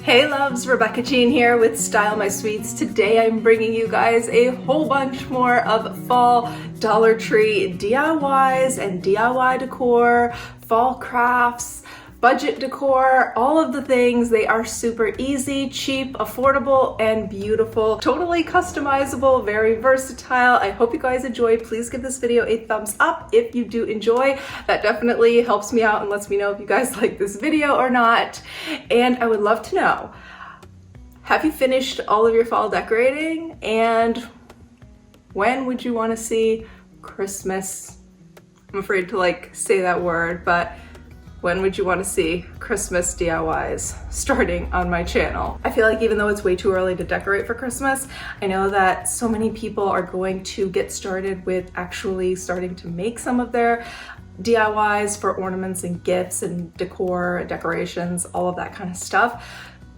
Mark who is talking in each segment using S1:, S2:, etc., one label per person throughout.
S1: Hey loves, Rebecca Jean here with Style My Sweets. Today I'm bringing you guys a whole bunch more of fall Dollar Tree DIYs and DIY decor, fall crafts, budget decor, all of the things. They are super easy, cheap, affordable, and beautiful. Totally customizable, very versatile. I hope you guys enjoy. Please give this video a thumbs up if you do enjoy. That definitely helps me out and lets me know if you guys like this video or not. And I would love to know, have you finished all of your fall decorating? And when would you want to see Christmas? I'm afraid to say that word, but when would you want to see Christmas DIYs starting on my channel? I feel like even though it's way too early to decorate for Christmas, I know that so many people are going to get started with actually starting to make some of their DIYs for ornaments and gifts and decor, decorations, all of that kind of stuff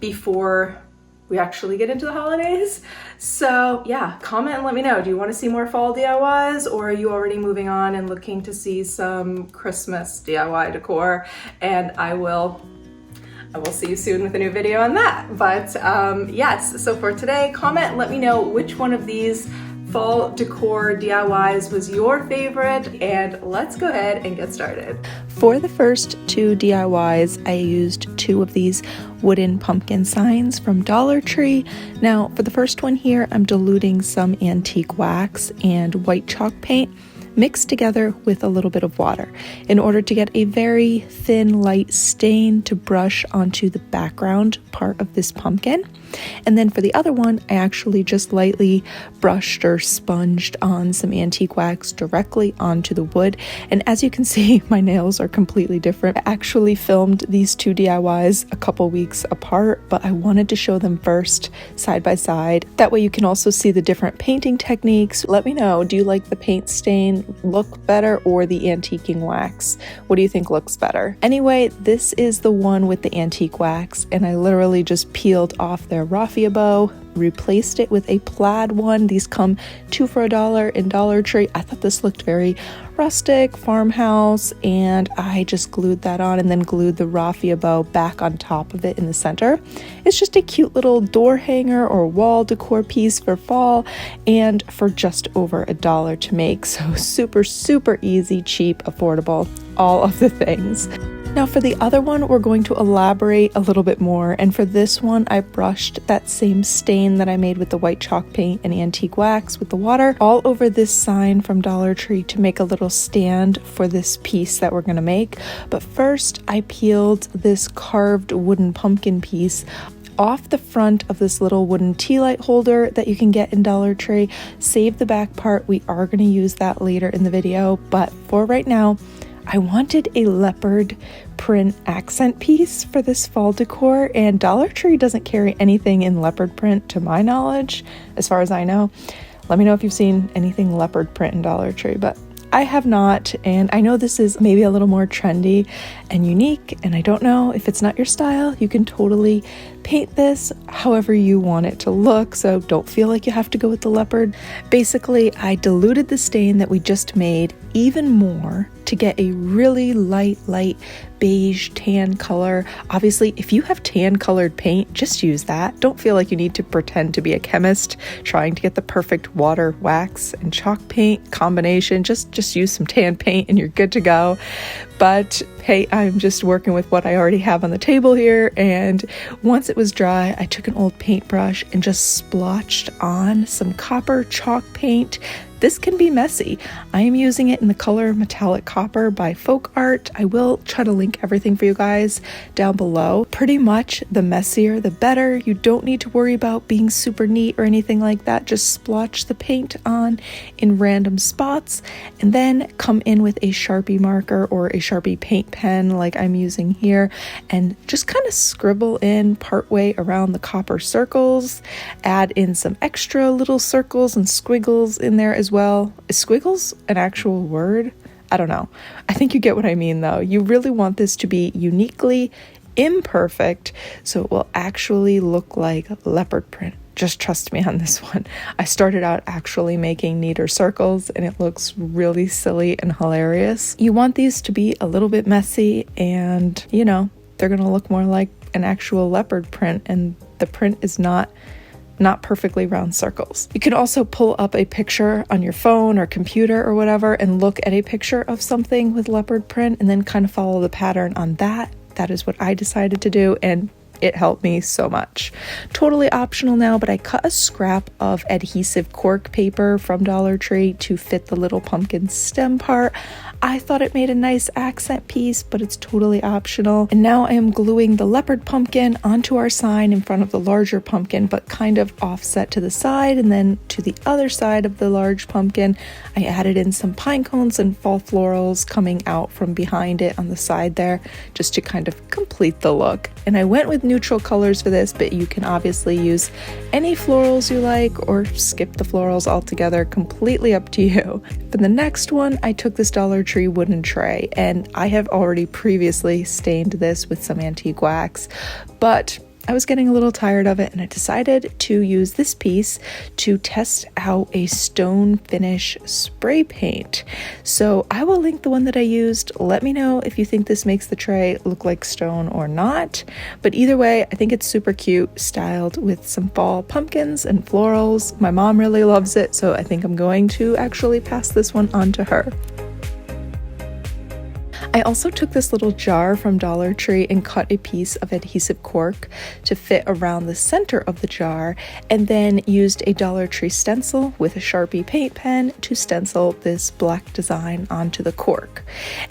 S1: before we actually get into the holidays. So yeah, comment and let me know. Do you want to see more fall DIYs, or are you already moving on and looking to see some Christmas DIY decor? And I will see you soon with a new video on that. But yes, so for today, comment and let me know which one of these fall decor DIYs was your favorite, and let's go ahead and get started.
S2: For the first two DIYs, I used two of these wooden pumpkin signs from Dollar Tree. Now, for the first one here, I'm diluting some antique wax and white chalk paint mixed together with a little bit of water in order to get a very thin, light stain to brush onto the background part of this pumpkin. And then for the other one, I actually just lightly brushed or sponged on some antique wax directly onto the wood. And as you can see, my nails are completely different. I actually filmed these two DIYs a couple weeks apart, but I wanted to show them first side by side. That way you can also see the different painting techniques. Let me know, do you like the paint stain look better or the antiquing wax? What do you think looks better? Anyway, this is the one with the antique wax, and I literally just peeled off their raffia bow, replaced it with a plaid one. These come 2 for $1 in Dollar Tree. I thought this looked very rustic, farmhouse, and I just glued that on and then glued the raffia bow back on top of it in the center. It's just a cute little door hanger or wall decor piece for fall, and for just over $1 to make. So super easy, cheap, affordable, all of the things. Now for the other one, we're going to elaborate a little bit more, and for this one, I brushed that same stain that I made with the white chalk paint and antique wax with the water all over this sign from Dollar Tree to make a little stand for this piece that we're going to make. But first, I peeled this carved wooden pumpkin piece off the front of this little wooden tea light holder that you can get in Dollar Tree. Save the back part, we are going to use that later in the video, but for right now, I wanted a leopard print accent piece for this fall decor, and Dollar Tree doesn't carry anything in leopard print to my knowledge, as far as I know. Let me know if you've seen anything leopard print in Dollar Tree, but I have not, and I know this is maybe a little more trendy and unique, and I don't know if it's not your style. You can totally paint this however you want it to look, so don't feel like you have to go with the leopard. Basically, I diluted the stain that we just made even more to get a really light beige tan color. Obviously, if you have tan colored paint, just use that. Don't feel like you need to pretend to be a chemist trying to get the perfect water, wax, and chalk paint combination. Just use some tan paint and you're good to go. But hey, I'm just working with what I already have on the table here, and once it was dry, I took an old paintbrush and just splotched on some copper chalk paint. This can be messy. I am using it in the color Metallic Copper by Folk Art. I will try to link everything for you guys down below. Pretty much the messier the better. You don't need to worry about being super neat or anything like that. Just splotch the paint on in random spots and then come in with a Sharpie marker or a Sharpie paint pen like I'm using here and just kind of scribble in partway around the copper circles. Add in some extra little circles and squiggles in there as well. Is squiggles an actual word? I don't know. I think you get what I mean though. You really want this to be uniquely imperfect so it will actually look like leopard print. Just trust me on this one. I started out actually making neater circles and it looks really silly and hilarious. You want these to be a little bit messy and, you know, they're gonna look more like an actual leopard print, and the print is not perfectly round circles. You can also pull up a picture on your phone or computer or whatever and look at a picture of something with leopard print and then kind of follow the pattern on that. That is what I decided to do, and it helped me so much. Totally optional now, but I cut a scrap of adhesive cork paper from Dollar Tree to fit the little pumpkin stem part. I thought it made a nice accent piece, but it's totally optional. And now I am gluing the leopard pumpkin onto our sign in front of the larger pumpkin, but kind of offset to the side, and then to the other side of the large pumpkin, I added in some pine cones and fall florals coming out from behind it on the side there, just to kind of complete the look. And I went with neutral colors for this, but you can obviously use any florals you like or skip the florals altogether, completely up to you. For the next one, I took this Dollar Tree wooden tray, and I have already previously stained this with some antique wax, but I was getting a little tired of it, and I decided to use this piece to test out a stone finish spray paint. So I will link the one that I used. Let me know if you think this makes the tray look like stone or not. But either way, I think it's super cute, styled with some fall pumpkins and florals. My mom really loves it, so I think I'm going to actually pass this one on to her. I also took this little jar from Dollar Tree and cut a piece of adhesive cork to fit around the center of the jar, and then used a Dollar Tree stencil with a Sharpie paint pen to stencil this black design onto the cork,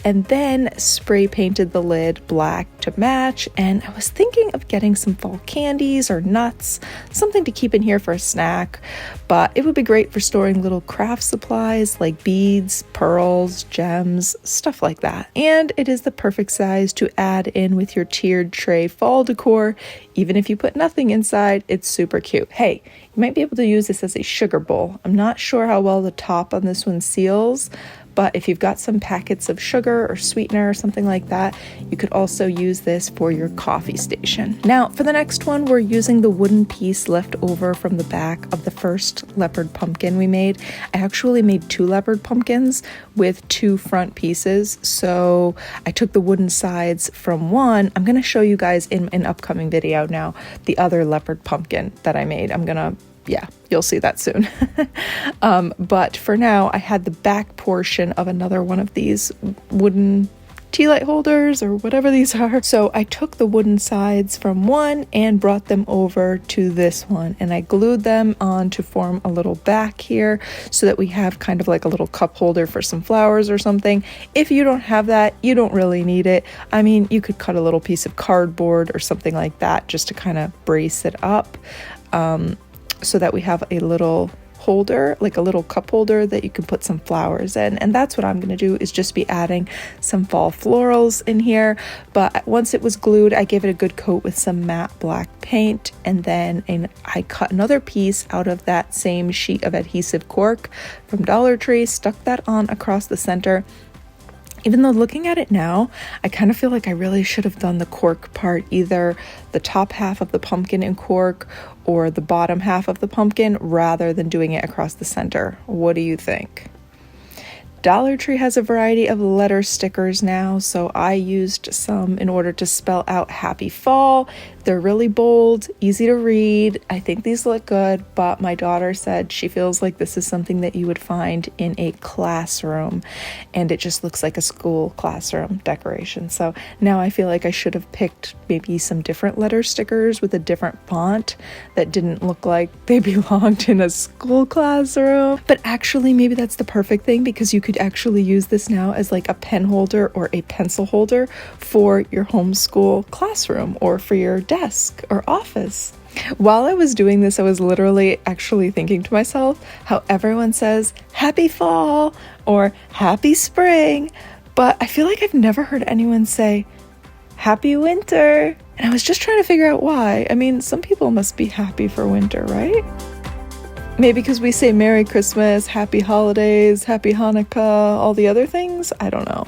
S2: and then spray painted the lid black to match. And I was thinking of getting some fall candies or nuts, something to keep in here for a snack, but it would be great for storing little craft supplies like beads, pearls, gems, stuff like that. And it is the perfect size to add in with your tiered tray fall decor. Even if you put nothing inside, it's super cute. Hey, you might be able to use this as a sugar bowl. I'm not sure how well the top on this one seals, but if you've got some packets of sugar or sweetener or something like that, you could also use this for your coffee station. Now, for the next one, we're using the wooden piece left over from the back of the first leopard pumpkin we made. I actually made 2 leopard pumpkins with 2 front pieces, so I took the wooden sides from one. I'm going to show you guys in an upcoming video now the other leopard pumpkin that I made. Yeah, you'll see that soon. But for now, I had the back portion of another one of these wooden tea light holders or whatever these are. So I took the wooden sides from one and brought them over to this one, and I glued them on to form a little back here so that we have kind of like a little cup holder for some flowers or something. If you don't have that, you don't really need it. I mean, you could cut a little piece of cardboard or something like that just to kind of brace it up. So that we have a little holder, like a little cup holder that you can put some flowers in. And that's what I'm going to do, is just be adding some fall florals in here. But once it was glued, I gave it a good coat with some matte black paint, and then I cut another piece out of that same sheet of adhesive cork from Dollar Tree, stuck that on across the center. Even though looking at it now, I kind of feel like I really should have done the cork part, either the top half of the pumpkin in cork or the bottom half of the pumpkin, rather than doing it across the center. What do you think? Dollar Tree has a variety of letter stickers now, so I used some in order to spell out Happy Fall. They're really bold, easy to read. I think these look good, but my daughter said she feels like this is something that you would find in a classroom, and it just looks like a school classroom decoration. So now I feel like I should have picked maybe some different letter stickers with a different font that didn't look like they belonged in a school classroom. But actually, maybe that's the perfect thing, because you could actually use this now as like a pen holder or a pencil holder for your homeschool classroom or for your desk or office. While I was doing this, I was literally actually thinking to myself how everyone says happy fall or happy spring, but I feel like I've never heard anyone say happy winter. And I was just trying to figure out why. I mean, some people must be happy for winter, right? Maybe because we say Merry Christmas, Happy Holidays, Happy Hanukkah, all the other things? I don't know.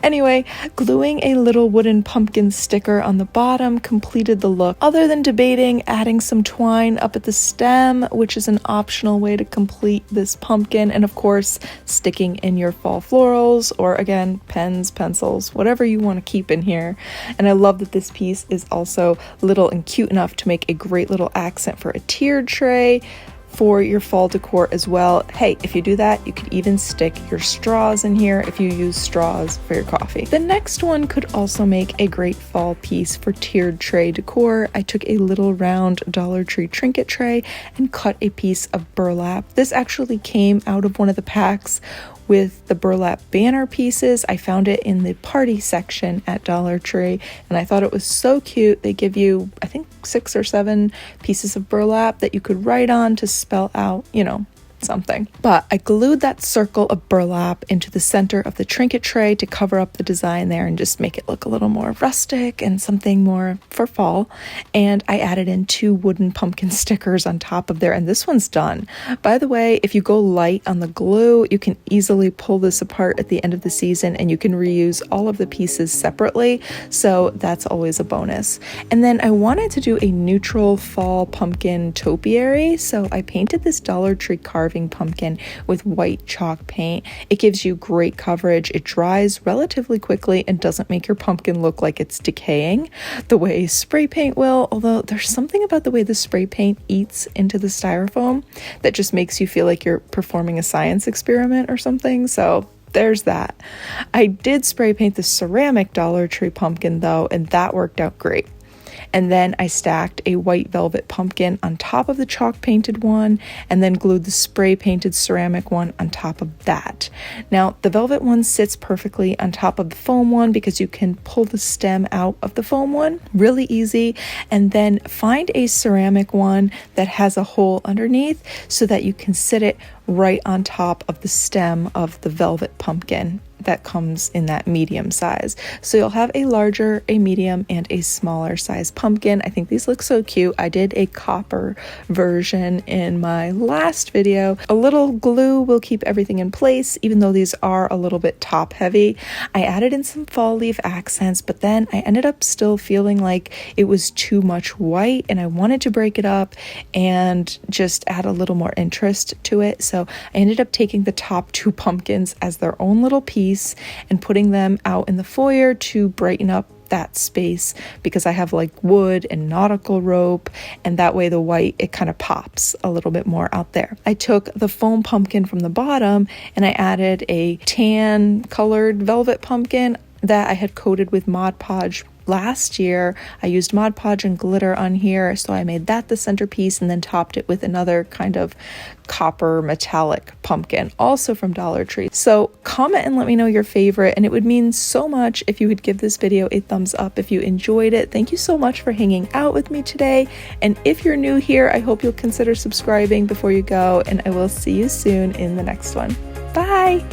S2: Anyway, gluing a little wooden pumpkin sticker on the bottom completed the look. Other than debating adding some twine up at the stem, which is an optional way to complete this pumpkin, and of course, sticking in your fall florals, or again, pens, pencils, whatever you want to keep in here. And I love that this piece is also little and cute enough to make a great little accent for a tiered tray, for your fall decor as well. Hey, if you do that, you could even stick your straws in here if you use straws for your coffee. The next one could also make a great fall piece for tiered tray decor. I took a little round Dollar Tree trinket tray and cut a piece of burlap. This actually came out of one of the packs with the burlap banner pieces. I found it in the party section at Dollar Tree, and I thought it was so cute. They give you, I think, 6 or 7 pieces of burlap that you could write on to spell out, you know, something. But I glued that circle of burlap into the center of the trinket tray to cover up the design there and just make it look a little more rustic and something more for fall. And I added in 2 wooden pumpkin stickers on top of there, and this one's done. By the way, if you go light on the glue, you can easily pull this apart at the end of the season and you can reuse all of the pieces separately, so that's always a bonus. And then I wanted to do a neutral fall pumpkin topiary, so I painted this Dollar Tree carving pumpkin with white chalk paint. It gives you great coverage. It dries relatively quickly and doesn't make your pumpkin look like it's decaying the way spray paint will, although there's something about the way the spray paint eats into the styrofoam that just makes you feel like you're performing a science experiment or something. So there's that. I did spray paint the ceramic Dollar Tree pumpkin though, and that worked out great. And then I stacked a white velvet pumpkin on top of the chalk painted one, and then glued the spray painted ceramic one on top of that. Now, the velvet one sits perfectly on top of the foam one because you can pull the stem out of the foam one. Really easy. And then find a ceramic one that has a hole underneath so that you can sit it right on top of the stem of the velvet pumpkin that comes in that medium size. So you'll have a larger, a medium, and a smaller size pumpkin. I think these look so cute. I did a copper version in my last video. A little glue will keep everything in place, even though these are a little bit top heavy. I added in some fall leaf accents, but then I ended up still feeling like it was too much white, and I wanted to break it up and just add a little more interest to it. So I ended up taking the top 2 pumpkins as their own little piece and putting them out in the foyer to brighten up that space, because I have like wood and nautical rope, and that way the white, it kind of pops a little bit more out there. I took the foam pumpkin from the bottom and I added a tan colored velvet pumpkin that I had coated with Mod Podge last year. I used Mod Podge and glitter on here, so I made that the centerpiece and then topped it with another kind of copper metallic pumpkin, also from Dollar Tree. So comment and let me know your favorite, and it would mean so much if you would give this video a thumbs up if you enjoyed it. Thank you so much for hanging out with me today, and if you're new here, I hope you'll consider subscribing before you go, and I will see you soon in the next one. Bye!